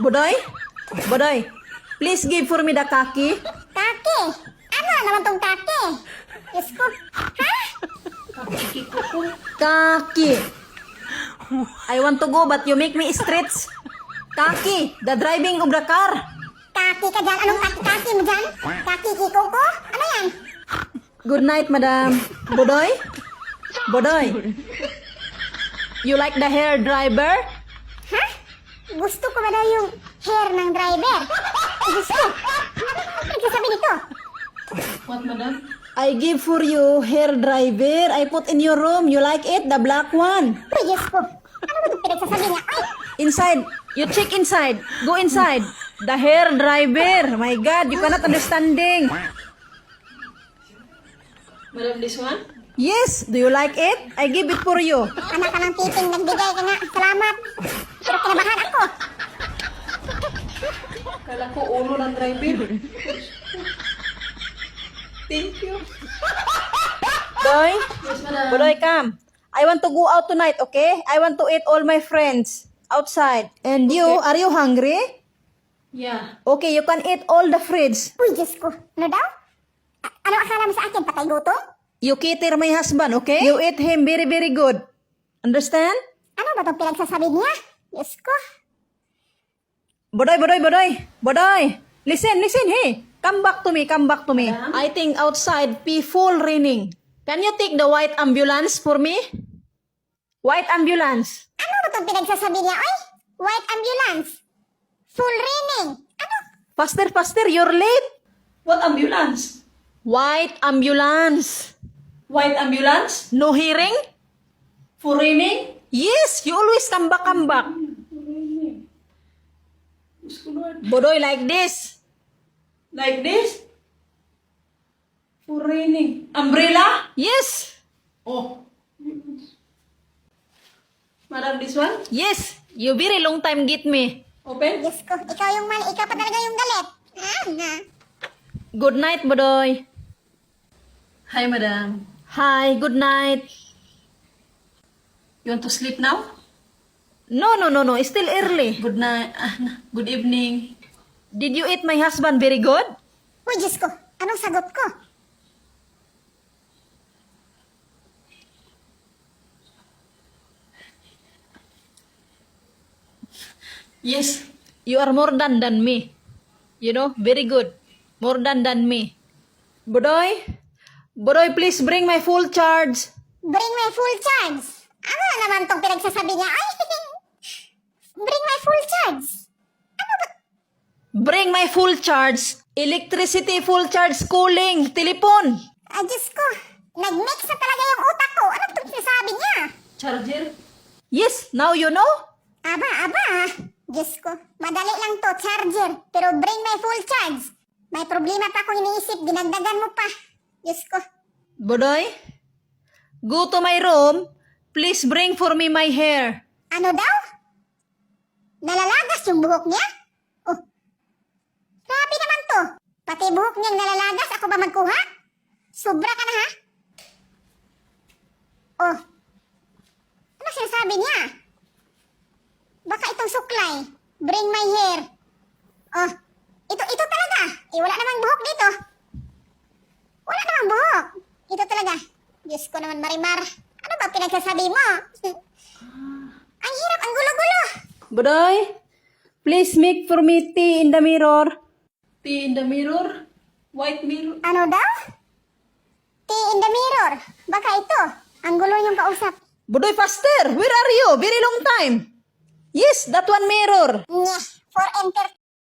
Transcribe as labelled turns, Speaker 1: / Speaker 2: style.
Speaker 1: Budoy? Budoy, please give for me the kaki.
Speaker 2: Kaki? Ano naman tong kaki? Diyos ko. Ha?
Speaker 1: Kaki. I want to go but you make me stretch. Kaki, the driving of the car.
Speaker 2: Kaki ka dyan? Anong kaki-kaki mo dyan? Kaki kiko ko? Ano yan?
Speaker 1: Good night, madam. Budoy? Budoy. You like the hair driver?
Speaker 2: Ha? Gusto ko ba daw yung hair ng driver? Diyos ko. Ano nagsasabi nito?
Speaker 3: What, madam?
Speaker 1: I give for you hair driver. I put in your room. You like it? The black one.
Speaker 2: Uy, Diyos ko. Ano ba itong pinagsasabi niya? Ay!
Speaker 1: Inside. You check inside. Go inside. The hair driver. My God, you cannot understanding.
Speaker 3: Madam, this one?
Speaker 1: Yes. Do you like it? I give it for you.
Speaker 2: Anak ka ng titing, nagbigay ka nga. Salamat. Pero kinabahan ako.
Speaker 3: Kala ko ulo ng driver. Thank you.
Speaker 1: Boy,
Speaker 3: Yes, madam.
Speaker 1: Budoy, come. I want to go out tonight, okay? I want to eat all my friends outside. And you,
Speaker 3: Okay.
Speaker 1: are you hungry?
Speaker 3: Yeah.
Speaker 1: Okay, you can eat all the fridge.
Speaker 2: Uy, Diyos ko. Ano daw? Ano akala mo sa akin? Patay gutom?
Speaker 1: You cater my husband, okay? You eat him very, very good. Understand?
Speaker 2: Ano ba itong pinagsasabi niya? Diyos ko.
Speaker 1: Budoy, Budoy, Budoy. Budoy. Listen, hey. Come back to me, come back to me.
Speaker 3: Madam?
Speaker 1: I think outside full raining. Can you take the white ambulance for me? White ambulance.
Speaker 2: Ano ba itong pinagsasabi niya? Oy, white ambulance. Full raining. Ano?
Speaker 1: Faster, faster, you're late.
Speaker 3: What ambulance?
Speaker 1: White ambulance.
Speaker 3: White ambulance?
Speaker 1: No hearing?
Speaker 3: For raining?
Speaker 1: Yes, you always come back, come back.
Speaker 3: Diyos ko, Lord.
Speaker 1: Budoy, like this.
Speaker 3: Like this? For raining. Umbrella?
Speaker 1: Yes.
Speaker 3: Oh. Madam, this one?
Speaker 1: Yes, you very long time get me.
Speaker 3: Open?
Speaker 2: Diyos ko. Ikaw yung mali. Ikaw pa talaga yung galit. Ah.
Speaker 1: Good night, Budoy.
Speaker 3: Hi, madam.
Speaker 1: Hi, good night.
Speaker 3: You want to sleep now?
Speaker 1: No, it's still early.
Speaker 3: Good night. Good evening.
Speaker 1: Did you eat my husband very good?
Speaker 2: Uy, Diyos ko. Anong sagot ko?
Speaker 3: Yes.
Speaker 1: You are more than me. You know, very good. More than me. Budoy, Budoy, please bring my full charge.
Speaker 2: Bring my full charge. Ano na naman tong pinagsasabi niya? Ay, bring my full charge. Ano ba?
Speaker 1: Bring my full charge. Electricity, full charge, cooling, telepon.
Speaker 2: Ay, Diyos ko. Nag-mix na talaga yung utak ko. Ano itong sinasabi niya?
Speaker 3: Charger?
Speaker 1: Yes, now you know?
Speaker 2: Aba. Diyos ko. Madali lang to, charger. Pero bring my full charge. May problema pa akong iniisip. Dinagdagan mo pa. Diyos ko.
Speaker 1: Budoy, go to my room. Please bring for me my hair.
Speaker 2: Ano daw? Nalalagas yung buhok niya? Oh. Grabe naman to. Pati buhok niyang nalalagas. Ako ba magkuha? Sobra ka na ha? Oh. Ano sinasabi niya? Baka itong suklay. Bring my hair. Oh. Ito talaga. Wala namang buhok dito. Wala namang buhok. Ito talaga. Diyos ko naman, Marimar. Ano ba pinagsasabi mo? Ang hirap, ang gulo-gulo.
Speaker 1: Budoy, please make for me tea in the mirror.
Speaker 3: Tea in the mirror? White mirror?
Speaker 2: Ano daw? Tea in the mirror. Baka ito. Ang gulo niyong kausap.
Speaker 1: Budoy, faster. Where are you? Very long time. Yes, that one mirror.
Speaker 2: Nyeh, for entertainment.